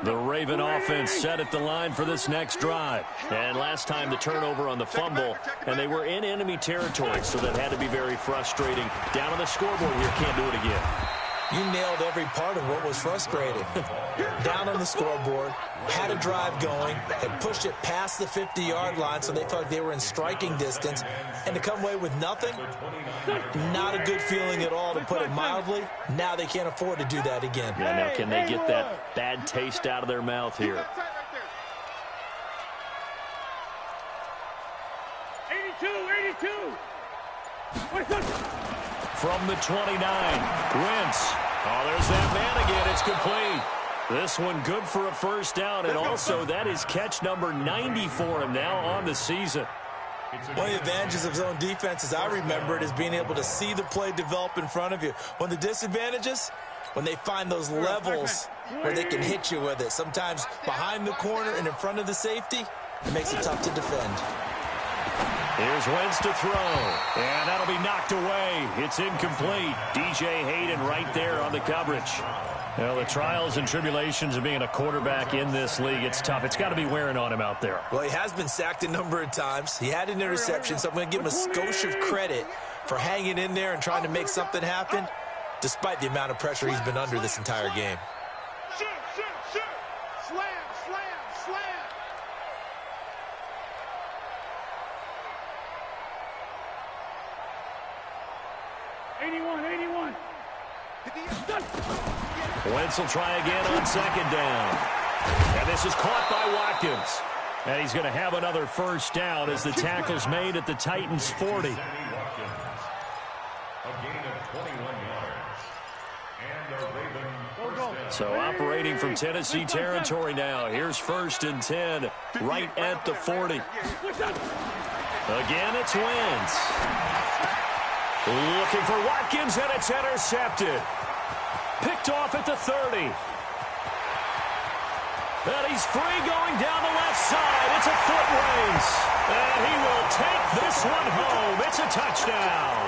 The Raven offense set at the line for this next drive. And last time the turnover on the fumble, and they were in enemy territory, so that had to be very frustrating. Down on the scoreboard here, can't do it again. You nailed every part of what was frustrating. Down on the scoreboard, had a drive going, had pushed it past the 50-yard line, so they felt like they were in striking distance, and to come away with nothing, not a good feeling at all, to put it mildly. Now they can't afford to do that again. Yeah, now can they get that bad taste out of their mouth here? 82. From the 29, Wentz. Oh, there's that man again. It's complete. This one good for a first down, and also that is catch number 90 for him now on the season. One of the advantages of zone defense, as I remember it, is being able to see the play develop in front of you. One of the disadvantages, when they find those levels where they can hit you with it. Sometimes behind the corner and in front of the safety, it makes it tough to defend. Here's Wentz to throw, and that'll be knocked away. It's incomplete. DJ Hayden right there on the coverage. Well, the trials and tribulations of being a quarterback in this league, it's tough. It's got to be wearing on him out there. Well, he has been sacked a number of times. He had an interception, so I'm going to give him a skosh of credit for hanging in there and trying to make something happen, despite the amount of pressure he's been under this entire game. Shoot. Slam. 81. Wentz will try again on second down. And this is caught by Watkins. And he's going to have another first down as the tackle's made at the Titans' 40. A gain of 21 yards. And a Raven first down. So operating from Tennessee territory now. Here's 1st and 10 right at the 40. Again, it's Wentz. Looking for Watkins, and it's intercepted. Picked off at the 30. And he's free going down the left side. It's a foot race. And he will take this one home. It's a touchdown.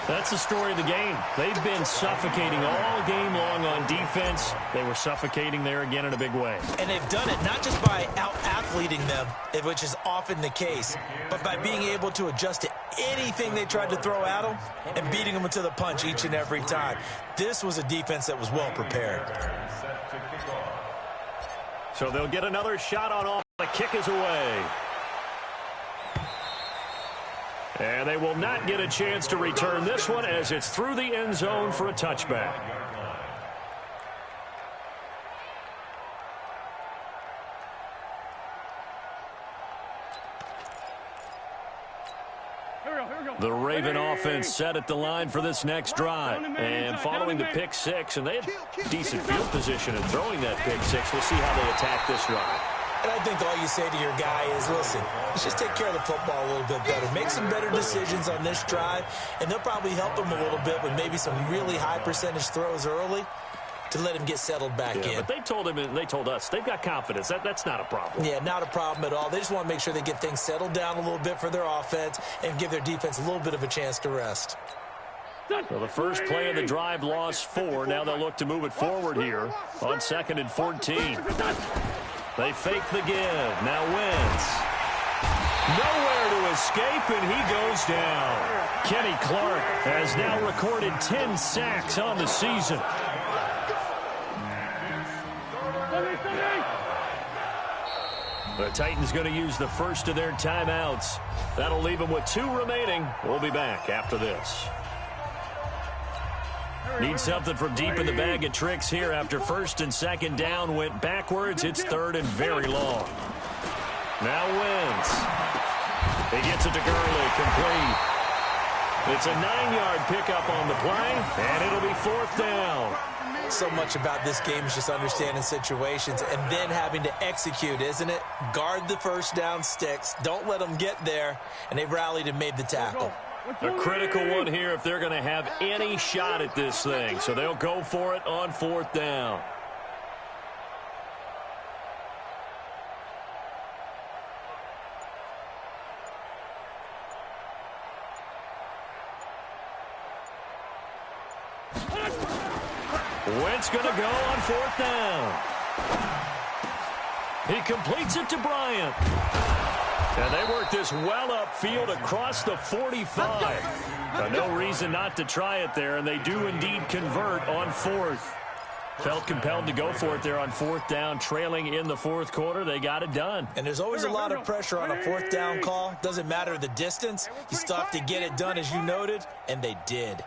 That's the story of the game. They've been suffocating all game long on defense. They were suffocating there again in a big way. And they've done it not just by out-athleting them, which is often the case, but by being able to adjust to anything they tried to throw at them and beating them to the punch each and every time. This was a defense that was well prepared. So they'll get another shot on off. The kick is away. And they will not get a chance to return this one as it's through the end zone for a touchback. The Raven offense set at the line for this next drive. And following the pick six, and they had decent field position in throwing that pick six. We'll see how they attack this drive. And I think all you say to your guy is, listen, let's just take care of the football a little bit better. Make some better decisions on this drive, and they'll probably help him a little bit with maybe some really high percentage throws early to let him get settled back in. But they told him, and they told us, they've got confidence. That's not a problem. Yeah, not a problem at all. They just want to make sure they get things settled down a little bit for their offense and give their defense a little bit of a chance to rest. Well, the first play of the drive lost 4. Now they'll look to move it forward here on 2nd and 14. They fake the give. Now Wentz. Nowhere to escape, and he goes down. Kenny Clark has now recorded 10 sacks on the season. The Titans going to use the first of their timeouts. That'll leave them with 2 remaining. We'll be back after this. Need something from deep in the bag of tricks here after 1st and 2nd down went backwards. It's 3rd and very long. Now Wentz. He gets it to Gurley, complete. It's a 9-yard pickup on the play, and it'll be 4th down. So much about this game is just understanding situations and then having to execute, isn't it? Guard the first down sticks. Don't let them get there, and they rallied and made the tackle. A critical one here if they're going to have any shot at this thing. So they'll go for it on 4th down. Wentz going to go on 4th down. He completes it to Bryant. And they work this well upfield across the 45. No reason not to try it there, and they do indeed convert on 4th. Felt compelled to go for it there on 4th down, trailing in the 4th quarter. They got it done. And there's always a lot of pressure on a 4th down call. Doesn't matter the distance. You still have to get it done, as you noted, and they did.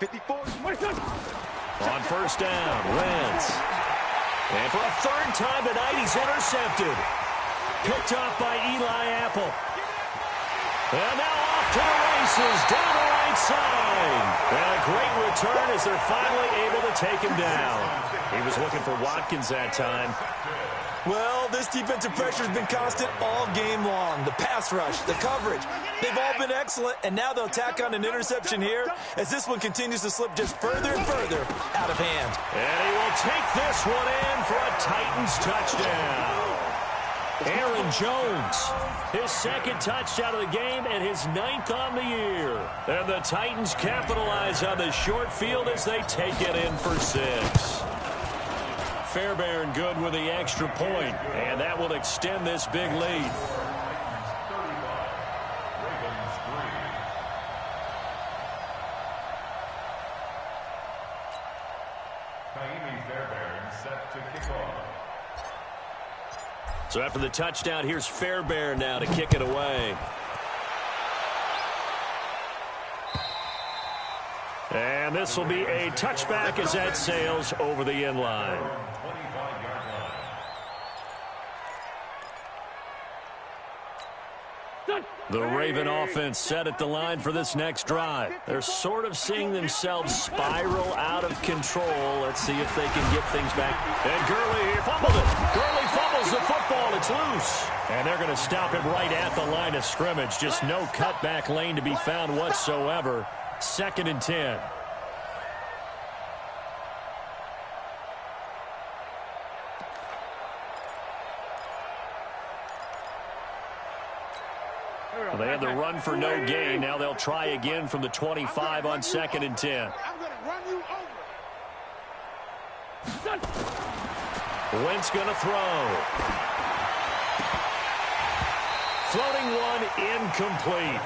On 1st down, Wentz. And for a 3rd time tonight, he's intercepted. Picked off by Eli Apple. And now off to the races, down the right side. And a great return as they're finally able to take him down. He was looking for Watkins that time. Well, this defensive pressure has been constant all game long. The pass rush, the coverage, they've all been excellent, and now they'll tack on an interception here as this one continues to slip just further and further out of hand. And he will take this one in for a Titans touchdown. Aaron Jones, his 2nd touchdown of the game and his 9th on the year. And the Titans capitalize on the short field as they take it in for 6. Fairbairn good with the extra point, and that will extend this big lead. So after the touchdown, here's Fairbairn now to kick it away. And this will be a touchback as that sails over the end line. The Raven offense set at the line for this next drive. They're sort of seeing themselves spiral out of control. Let's see if they can get things back. And Gurley fumbled it. Gurley fumbles the football. It's loose. And they're going to stop him right at the line of scrimmage. Just no cutback lane to be found whatsoever. 2nd and 10. Well, they had the run for no gain. Now they'll try again from the 25 on 2nd and 10. I'm going to run you over. Wentz going to throw. Floating one incomplete.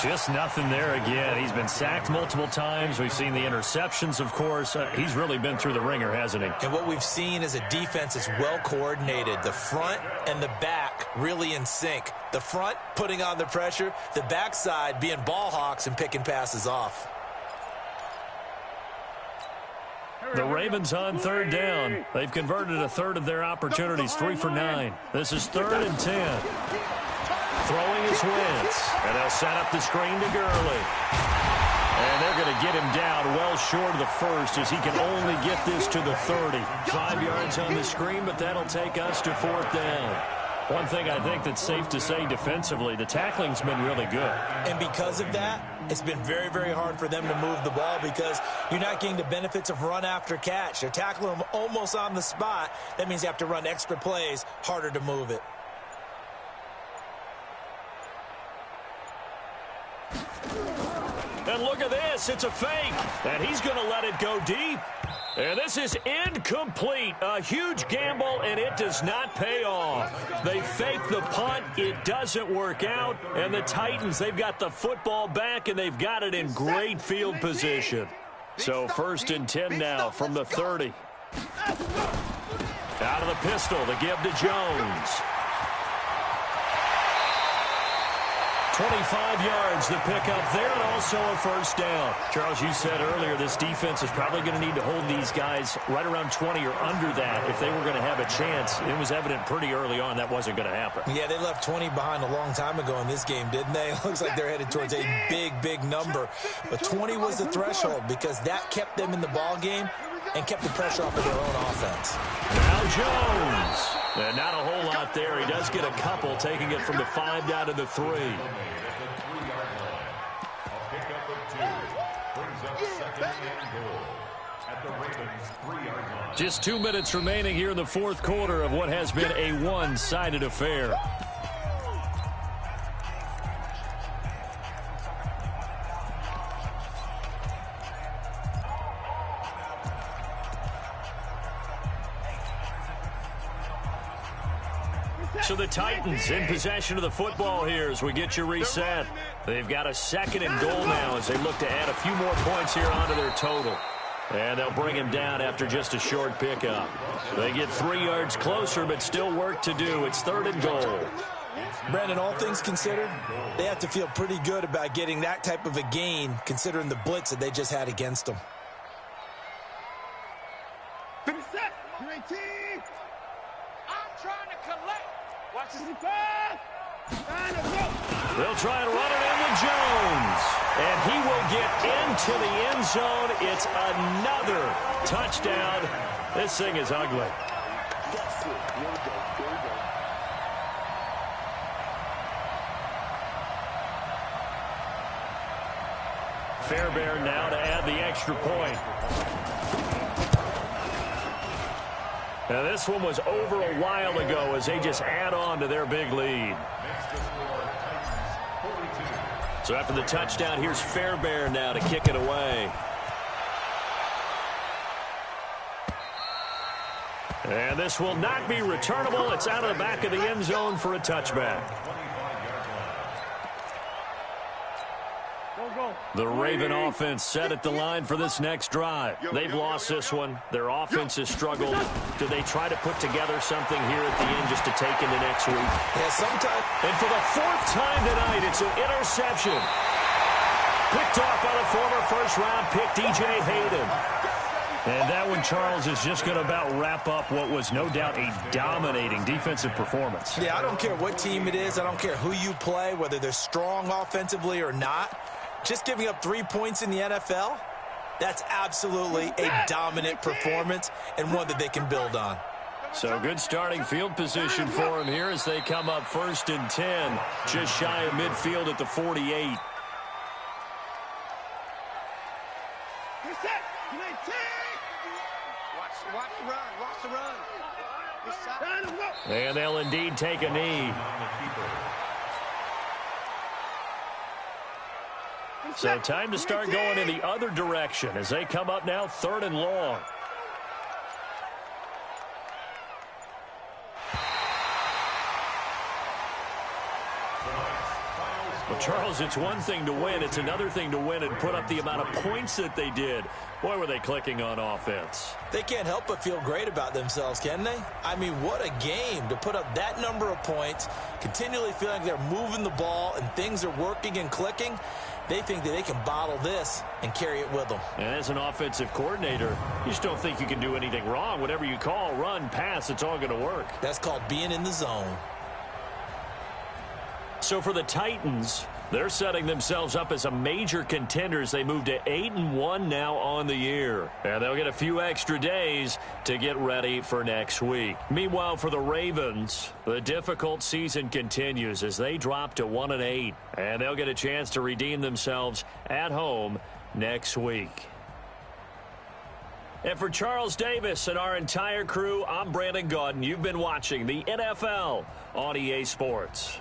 Just nothing there again. He's been sacked multiple times. We've seen the interceptions, of course. He's really been through the ringer, hasn't he? And what we've seen is a defense that's well coordinated. The front and the back really in sync. The front putting on the pressure, the backside being ball hawks and picking passes off. The Ravens on 3rd down. They've converted a 1/3 of their opportunities, 3 for 9. This is 3rd and 10. Throwing is Wentz. And they'll set up the screen to Gurley. And they're going to get him down well short of the 1st as he can only get this to the 30. 5 yards on the screen, but that'll take us to 4th down. One thing I think that's safe to say defensively, the tackling's been really good. And because of that, it's been very, very hard for them to move the ball because you're not getting the benefits of run after catch. They're tackling them almost on the spot. That means you have to run extra plays, harder to move it. And look at this. It's a fake. And he's going to let it go deep. And this is incomplete. A huge gamble, and it does not pay off. They fake the punt. It doesn't work out. And the Titans, they've got the football back, and they've got it in great field position. So 1st and 10 now from the 30. Out of the pistol to give to Jones. 25 yards the pickup there, and also a 1st down. Charles, you said earlier this defense is probably going to need to hold these guys right around 20 or under that if they were going to have a chance. It was evident pretty early on that wasn't going to happen. Yeah, they left 20 behind a long time ago in this game, didn't they? It looks like they're headed towards a big, big number. But 20 was the threshold because that kept them in the ball game. and kept the pressure off of their own offense. Now Jones. And not a whole lot there. He does get a couple, taking it from the 5 down to the 3. Just 2 minutes remaining here in the fourth quarter of what has been a one-sided affair. So the Titans in possession of the football here as we get you reset. They've got a 2nd and goal now as they look to add a few more points here onto their total. And they'll bring him down after just a short pickup. They get 3 yards closer, but still work to do. It's 3rd and goal. Brandon, all things considered, they have to feel pretty good about getting that type of a gain, considering the blitz that they just had against them. Finish set. 18. I'm trying to collect. Watch this. 55. They'll try and run it in with Jones. And he will get into the end zone. It's another touchdown. This thing is ugly. That's it. There we go. There we go. Fairbairn now to add the extra point. Now this one was over a while ago as they just add on to their big lead. So after the touchdown, here's Fairbairn now to kick it away. And this will not be returnable. It's out of the back of the end zone for a touchback. The Raven offense set at the line for this next drive. They've lost this one. Their offense has struggled. Do they try to put together something here at the end just to take into next week? Yeah, sometimes. And for the 4th time tonight, it's an interception. Picked off by the former first-round pick, DJ Hayden. And that one, Charles, is just going to about wrap up what was no doubt a dominating defensive performance. Yeah, I don't care what team it is. I don't care who you play, whether they're strong offensively or not. Just giving up 3 points in the NFL, that's absolutely a dominant performance and one that they can build on. So good starting field position for them here as they come up 1st and 10, just shy of midfield at the 48. Watch the run. Watch the run. And they'll indeed take a knee. So time to start going in the other direction as they come up now 3rd and long. Well, Charles, it's one thing to win. It's another thing to win and put up the amount of points that they did. Boy, were they clicking on offense. They can't help but feel great about themselves, can they? I mean, what a game to put up that number of points, continually feeling they're moving the ball and things are working and clicking. They think that they can bottle this and carry it with them. And as an offensive coordinator, you just don't think you can do anything wrong. Whatever you call, run, pass, it's all going to work. That's called being in the zone. So for the Titans, they're setting themselves up as a major contender as they move to 8-1 now on the year. And they'll get a few extra days to get ready for next week. Meanwhile, for the Ravens, the difficult season continues as they drop to 1-8. And they'll get a chance to redeem themselves at home next week. And for Charles Davis and our entire crew, I'm Brandon Gaudin. You've been watching the NFL on EA Sports.